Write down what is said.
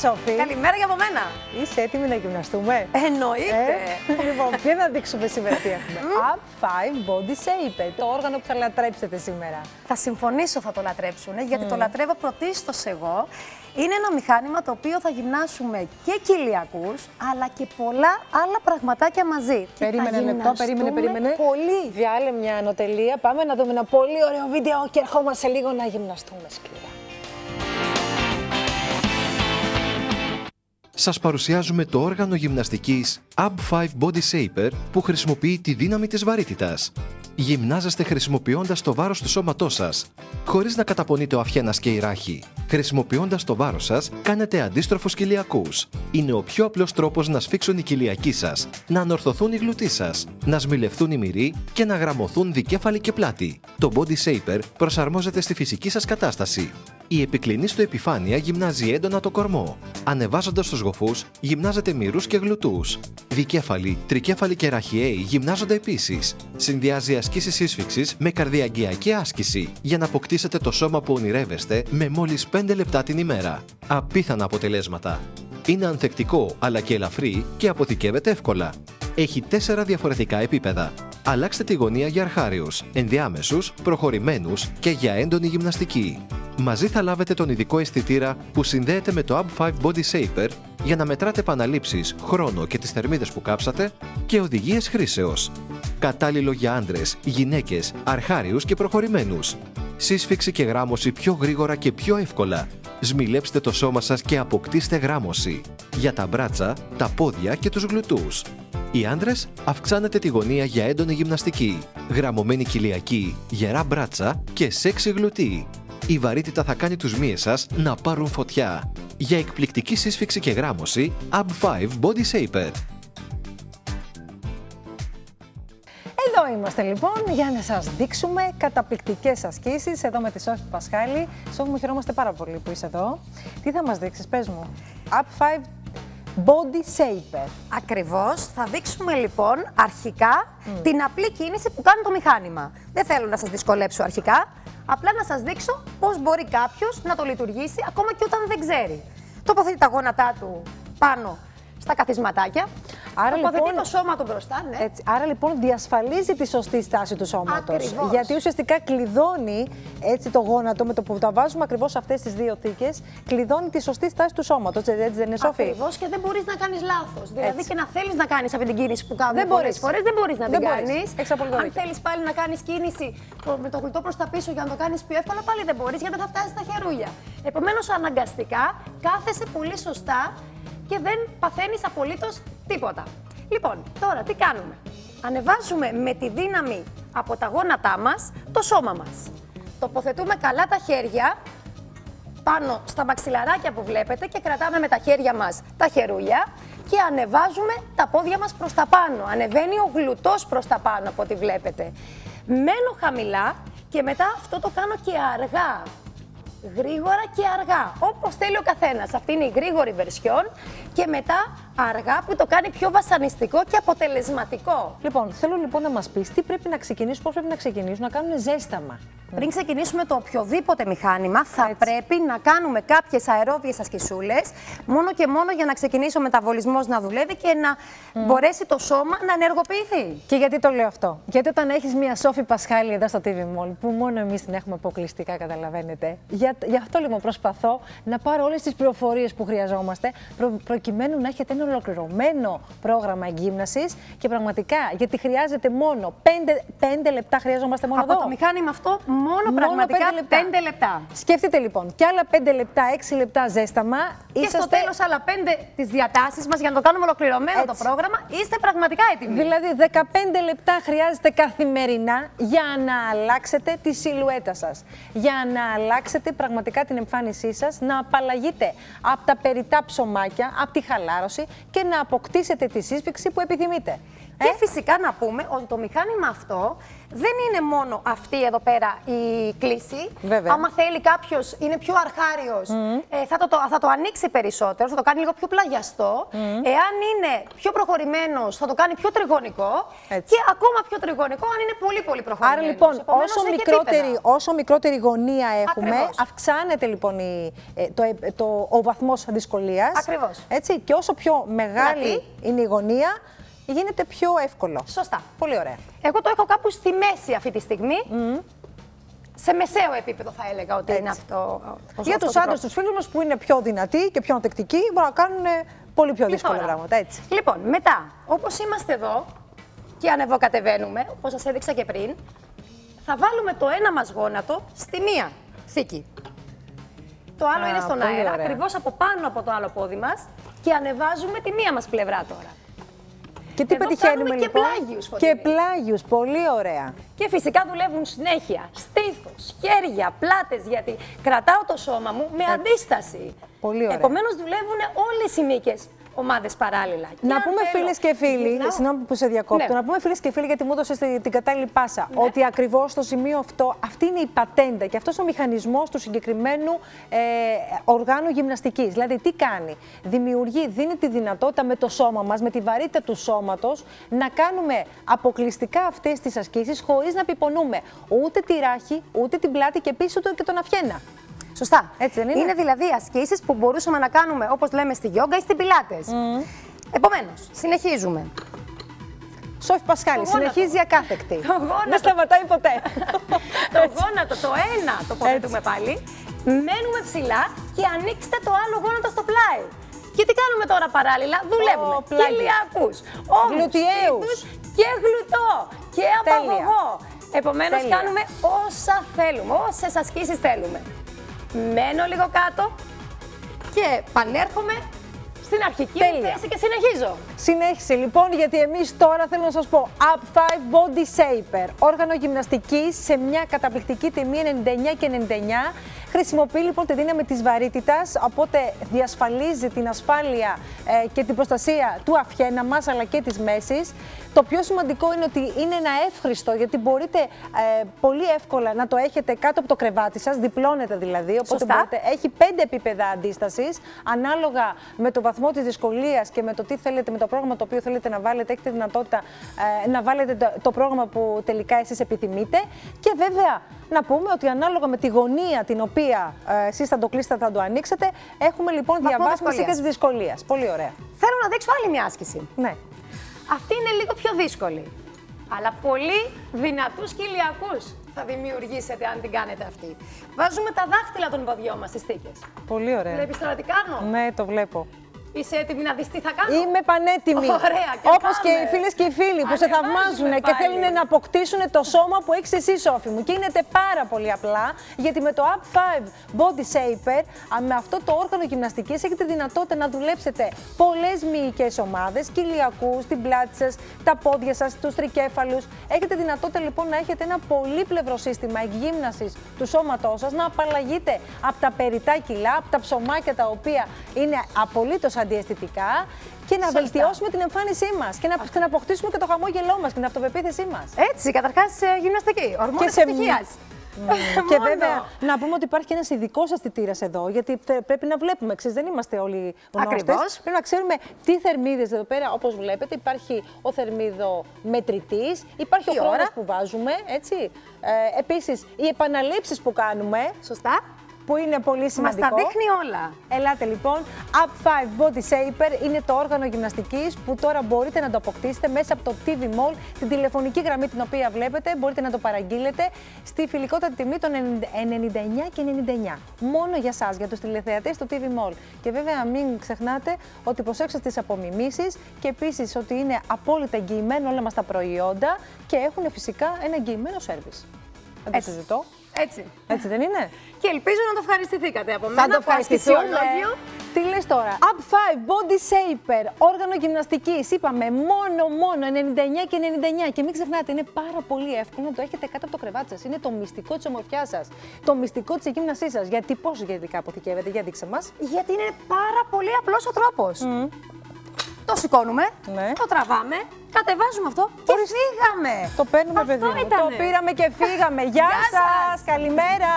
Σόφη. Καλημέρα για από μένα. Είσαι έτοιμη να γυμναστούμε? Εννοείται. Λοιπόν, ποιο να δείξουμε σήμερα τι έχουμε? Up 5 Body Shaper, το όργανο που θα λατρέψετε σήμερα. Θα συμφωνήσω, θα το λατρέψουν, γιατί το λατρεύω πρωτίστως εγώ. Είναι ένα μηχάνημα το οποίο θα γυμνάσουμε και κοιλιακούς, αλλά και πολλά άλλα πραγματάκια μαζί. Περίμενε λεπτό, περίμενε. Πολύ. Διάλε μια ανωτελεία, πάμε να δούμε ένα πολύ ωραίο βίντεο και ερχόμαστε λίγο να γυμναστούμε σκληρά. Σας παρουσιάζουμε το όργανο γυμναστικής AB5 Body Shaper που χρησιμοποιεί τη δύναμη της βαρύτητας. Γυμνάζεστε χρησιμοποιώντας το βάρος του σώματός σας, χωρίς να καταπονείτε ο αυχένας και η ράχη. Χρησιμοποιώντας το βάρος σας, κάνετε αντίστροφους κοιλιακούς. Είναι ο πιο απλός τρόπος να σφίξουν οι κοιλιακοί σας, να ανορθωθούν οι γλουτοί σας, να σμιλευτούν οι μυροί και να γραμμωθούν δικέφαλοι και πλάτη. Το Body Shaper προσαρμόζεται στη φυσική σας κατάσταση. Η επικλινή στο επιφάνεια γυμνάζει έντονα το κορμό. Ανεβάζοντας τους γοφούς, γυμνάζετε μυρούς και γλουτούς. Δικέφαλοι, τρικέφαλοι και ραχιαίοι γυμνάζονται επίσης. Συνδυάζει ασκήσεις σύσφυξης με καρδιαγγειακή άσκηση για να αποκτήσετε το σώμα που ονειρεύεστε με μόλις 5 λεπτά την ημέρα. Απίθανα αποτελέσματα. Είναι ανθεκτικό αλλά και ελαφρύ και αποθηκεύεται εύκολα. Έχει 4 διαφορετικά επίπεδα. Αλλάξτε τη γωνία για αρχάριους, ενδιάμεσους, προχωρημένους και για έντονη γυμναστική. Μαζί θα λάβετε τον ειδικό αισθητήρα που συνδέεται με το AB5 Body Shaper για να μετράτε επαναλήψεις, χρόνο και τις θερμίδες που κάψατε και οδηγίες χρήσεως. Κατάλληλο για άντρες, γυναίκες, αρχάριους και προχωρημένους. Σύσφυξη και γράμμωση πιο γρήγορα και πιο εύκολα. Σμιλέψτε το σώμα σας και αποκτήστε γράμμωση. Για τα μπράτσα, τα πόδια και τους γλουτούς. Οι άντρες αυξάνετε τη γωνία για έντονη γυμναστική, γραμμωμένη κοιλιακή, γερά μπράτσα και σεξι γλουτί. Η βαρύτητα θα κάνει τους μύες σας να πάρουν φωτιά. Για εκπληκτική σύσφυξη και γράμμωση, AB5 Body Shaper. Εδώ είμαστε λοιπόν για να σας δείξουμε καταπληκτικές ασκήσεις εδώ με τη Σόφη Πασχάλη. Σόφη μου, χαιρόμαστε πάρα πολύ που είσαι εδώ. Τι θα μας δείξεις, πες μου? AB5 Body Shaper. Ακριβώς. Θα δείξουμε λοιπόν αρχικά την απλή κίνηση που κάνει το μηχάνημα. Δεν θέλω να σας δυσκολέψω αρχικά. Απλά να σας δείξω πώς μπορεί κάποιος να το λειτουργήσει ακόμα και όταν δεν ξέρει. Τοποθετεί τα γόνατά του πάνω στα καθισματάκια. Άρα τοποθετεί λοιπόν το σώμα του μπροστά. Ναι. Έτσι, άρα λοιπόν διασφαλίζει τη σωστή στάση του σώματος. Ακριβώς. Γιατί ουσιαστικά κλειδώνει έτσι το γόνατο με το που τα βάζουμε ακριβώς αυτές τις δύο θήκες, κλειδώνει τη σωστή στάση του σώματος. Έτσι δεν είναι, Σόφη? Ακριβώς, και δεν μπορείς να κάνεις λάθος. Δηλαδή και να θέλεις να κάνεις αυτή την κίνηση που κάνουμε πολλές φορές, δεν μπορείς να την κάνεις. Αν θέλεις πάλι να κάνεις κίνηση με το γλουτό προς τα πίσω για να το κάνεις πιο εύκολα, πάλι δεν μπορείς γιατί θα φτάσεις στα χερούλια. Επομένως, αναγκαστικά κάθεσαι πολύ σωστά και δεν παθαίνεις απολύτως τίποτα. Λοιπόν, τώρα τι κάνουμε? Ανεβάζουμε με τη δύναμη από τα γόνατά μας το σώμα μας. Τοποθετούμε καλά τα χέρια πάνω στα μαξιλαράκια που βλέπετε και κρατάμε με τα χέρια μας τα χερούλια και ανεβάζουμε τα πόδια μας προς τα πάνω. Ανεβαίνει ο γλουτός προς τα πάνω από ό,τι βλέπετε. Μένω χαμηλά και μετά αυτό το κάνω και αργά. Γρήγορα και αργά, όπως θέλει ο καθένας. Αυτή είναι η γρήγορη βερσιόν και μετά αργά που το κάνει πιο βασανιστικό και αποτελεσματικό. Λοιπόν, θέλω λοιπόν να μας πεις τι πρέπει να ξεκινήσουν, πώς πρέπει να ξεκινήσουν να κάνουν ζέσταμα. Πριν ξεκινήσουμε το οποιοδήποτε μηχάνημα, θα πρέπει να κάνουμε κάποιες αερόβιες ασκησούλες, μόνο και μόνο για να ξεκινήσει ο μεταβολισμός να δουλεύει και να μπορέσει το σώμα να ενεργοποιηθεί. Και γιατί το λέω αυτό? Γιατί όταν έχεις μια Σόφη Πασχάλη εδώ στο TV Mall, που μόνο εμείς την έχουμε αποκλειστικά, καταλαβαίνετε, γι' αυτό λοιπόν προσπαθώ να πάρω όλες τις πληροφορίες που χρειαζόμαστε, προκειμένου να έχετε ένα ολοκληρωμένο πρόγραμμα εγκύμνασης και πραγματικά, γιατί χρειάζεται μόνο 5 λεπτά, χρειαζόμαστε μόνο από εδώ. Το μηχάνημα αυτό μόνο πραγματικά 5 λεπτά. Σκεφτείτε λοιπόν, και άλλα 5 λεπτά, 6 λεπτά ζέσταμα. Και στο τέλος άλλα 5 τις διατάσεις μας για να το κάνουμε ολοκληρωμένο το πρόγραμμα. Είστε πραγματικά έτοιμοι. Δηλαδή 15 λεπτά χρειάζεται καθημερινά για να αλλάξετε τη σιλουέτα σας. Για να αλλάξετε πραγματικά την εμφάνισή σας, να απαλλαγείτε από τα περιττά ψωμάκια, από τη χαλάρωση και να αποκτήσετε τη σύσφυξη που επιθυμείτε. Και φυσικά να πούμε ότι το μηχάνημα αυτό δεν είναι μόνο αυτή εδώ πέρα η κλίση. Βέβαια. Άμα θέλει κάποιος, είναι πιο αρχάριος, θα το ανοίξει περισσότερο, θα το κάνει λίγο πιο πλαγιαστό. Εάν είναι πιο προχωρημένος, θα το κάνει πιο τριγωνικό. Έτσι. Και ακόμα πιο τριγωνικό, αν είναι πολύ πολύ προχωρημένος. Άρα λοιπόν, Επομένως, όσο μικρότερη γωνία έχουμε, Ακριβώς. αυξάνεται λοιπόν ο βαθμός δυσκολίας. Ακριβώς. Έτσι, και όσο πιο μεγάλη είναι η γωνία, γίνεται πιο εύκολο. Σωστά. Πολύ ωραία. Εγώ το έχω κάπου στη μέση αυτή τη στιγμή. Σε μεσαίο επίπεδο θα έλεγα ότι είναι αυτό. Για τους άντρες, τους φίλους μας που είναι πιο δυνατοί και πιο ανθεκτικοί, μπορούν να κάνουν πολύ πιο δύσκολα πράγματα. Έτσι. Λοιπόν, μετά, όπως είμαστε εδώ και ανεβοκατεβαίνουμε, όπως σας έδειξα και πριν, θα βάλουμε το ένα μας γόνατο στη μία θήκη. Το άλλο είναι στον αέρα, ακριβώς από πάνω από το άλλο πόδι μας, και ανεβάζουμε τη μία μας πλευρά τώρα. Και τι πετυχαίνουμε λοιπόν? Και πλάγιους, Φωτεινή. Και πλάγιους, πολύ ωραία. Και φυσικά δουλεύουν συνέχεια στήθος, χέρια, πλάτες, γιατί κρατάω το σώμα μου με αντίσταση. Πολύ ωραία. Επομένως δουλεύουν όλες οι μυϊκές ομάδες παράλληλα. Να πούμε φίλες και φίλοι, συγγνώμη που σε διακόπτω, Ναι. να πούμε φίλες και φίλοι, γιατί μου έδωσες την κατάλληλη πάσα, ότι ακριβώς στο σημείο αυτό, αυτή είναι η πατέντα και αυτός ο μηχανισμός του συγκεκριμένου οργάνου γυμναστικής. Δηλαδή, τι κάνει? Δημιουργεί, δίνει τη δυνατότητα με το σώμα μας, με τη βαρύτητα του σώματος, να κάνουμε αποκλειστικά αυτές τις ασκήσεις χωρίς να πιπονούμε ούτε τη ράχη, ούτε την πλάτη και επίσης ούτε και τον αυχένα. Σωστά. Έτσι δεν είναι? Είναι δηλαδή ασκήσεις που μπορούσαμε να κάνουμε, όπως λέμε, στη γιόγκα ή στην πιλάτες. Επομένως, συνεχίζουμε. Σόφη Πασχάλη, συνεχίζει ακάθεκτη. Το γόνατο. Δεν σταματάει ποτέ. Το γόνατο, το ένα τοποθετούμε πάλι. Μένουμε ψηλά και ανοίξτε το άλλο γόνατο στο πλάι. Και τι κάνουμε τώρα παράλληλα? Δουλεύουμε κοιλιακούς, ώμους, γλουτιαίους στήθους και γλουτό και απαγωγό. Επομένως κάνουμε όσα θέλουμε, όσες ασκήσεις θέλουμε. Μένω λίγο κάτω και πανέρχομαι στην αρχική μου θέση και συνεχίζω. Συνέχισε λοιπόν, γιατί εμείς τώρα θέλω να σας πω Up 5 Body Shaper, όργανο γυμναστικής σε μια καταπληκτική τιμή 99 και 99. Χρησιμοποιεί λοιπόν τη δύναμη της βαρύτητας, οπότε διασφαλίζει την ασφάλεια και την προστασία του αυχένα μας αλλά και της μέσης. Το πιο σημαντικό είναι ότι είναι ένα εύχριστο, γιατί μπορείτε πολύ εύκολα να το έχετε κάτω από το κρεβάτι σας, διπλώνεται δηλαδή, οπότε μπορείτε, έχει 5 επίπεδα αντίστασης, ανάλογα με το βαθμό της δυσκολίας και με το τι θέλετε, με το πρόγραμμα το οποίο θέλετε να βάλετε, έχετε δυνατότητα να βάλετε το πρόγραμμα που τελικά εσείς επιθυμείτε. Και βέβαια να πούμε ότι ανάλογα με τη γωνία την οποία εσείς θα το κλείσετε, θα το ανοίξετε, έχουμε λοιπόν διαβάθμιση και της δυσκολίας. Πολύ ωραία. Θέλω να δείξω άλλη μια άσκηση. Ναι. Αυτή είναι λίγο πιο δύσκολη, αλλά πολύ δυνατούς κοιλιακούς θα δημιουργήσετε αν την κάνετε αυτή. Βάζουμε τα δάχτυλα των ποδιών μας στις θήκες. Πολύ ωραία. Βλέπεις τώρα τι κάνω? Ναι, το βλέπω. Είσαι έτοιμη να δεις τι θα κάνω? Είμαι πανέτοιμη. Ωραία, όπως και οι φίλες και οι φίλοι που σε θαυμάζουν και θέλουν να αποκτήσουν το σώμα που έχεις εσύ, Σόφη μου. Και γίνεται πάρα πολύ απλά, γιατί με το Up 5 Body Shaper, με αυτό το όργανο γυμναστικής, έχετε δυνατότητα να δουλέψετε πολλές μυϊκές ομάδες, κοιλιακούς, την πλάτη σας, τα πόδια σας, τους τρικέφαλους. Έχετε δυνατότητα λοιπόν να έχετε ένα πολύπλευρο σύστημα εκγύμνασης του σώματός σας, να απαλλαγείτε από τα περιτά κιλά, από τα ψωμάκια τα οποία είναι απολύτως αντιαισθητικά, και να βελτιώσουμε την εμφάνισή μας και να αποκτήσουμε και το χαμόγελό μας και την αυτοπεποίθησή μας. Έτσι, καταρχάς γυμναστική, ορμόνες ευτυχίας. Και βέβαια να πούμε ότι υπάρχει και ένας ειδικός αισθητήρας εδώ, γιατί πρέπει να βλέπουμε, δεν είμαστε όλοι γνώστες. Πρέπει να ξέρουμε τι θερμίδες εδώ πέρα, όπως βλέπετε. Υπάρχει ο θερμίδομετρητής, υπάρχει ο χρόνος που βάζουμε, έτσι. Επίσης, οι επαναλήψεις που κάνουμε. Σωστά. Που είναι πολύ σημαντικό. Μας τα δείχνει όλα. Ελάτε λοιπόν, Up 5 Body Shaper είναι το όργανο γυμναστικής που τώρα μπορείτε να το αποκτήσετε μέσα από το TV Mall, την τηλεφωνική γραμμή την οποία βλέπετε, μπορείτε να το παραγγείλετε στη φιλικότατη τιμή των 99 και 99. Μόνο για σας, για τους τηλεθεατές του TV Mall. Και βέβαια μην ξεχνάτε ότι προσέξτε τις απομιμήσεις και επίσης ότι είναι απόλυτα εγγυημένο όλα μας τα προϊόντα και έχουν φυσικά ένα εγγυημένο σέρβις. Δεν το συζητώ. Έτσι. Έτσι δεν είναι? Και ελπίζω να το ευχαριστηθήκατε από μένα. Θα το ευχαριστηθούμε. Τι λες τώρα? Up 5 Body Shaper, όργανο γυμναστικής. Είπαμε μόνο 99 και 99. Και μην ξεχνάτε, είναι πάρα πολύ εύκολο να το έχετε κάτω από το κρεβάτι σας. Είναι το μυστικό της ομορφιάς σας. Το μυστικό της γυμνασίας σας. Γιατί πόσο γενικά αποθηκεύεται, για δείξε μας. Γιατί είναι πάρα πολύ απλός ο τρόπος. Το σηκώνουμε, Ναι. το τραβάμε, κατεβάζουμε αυτό και φύγαμε. Το παίρνουμε, Αυτό παιδί μου. ήτανε. Το πήραμε και φύγαμε. Γεια Γεια σας, καλημέρα.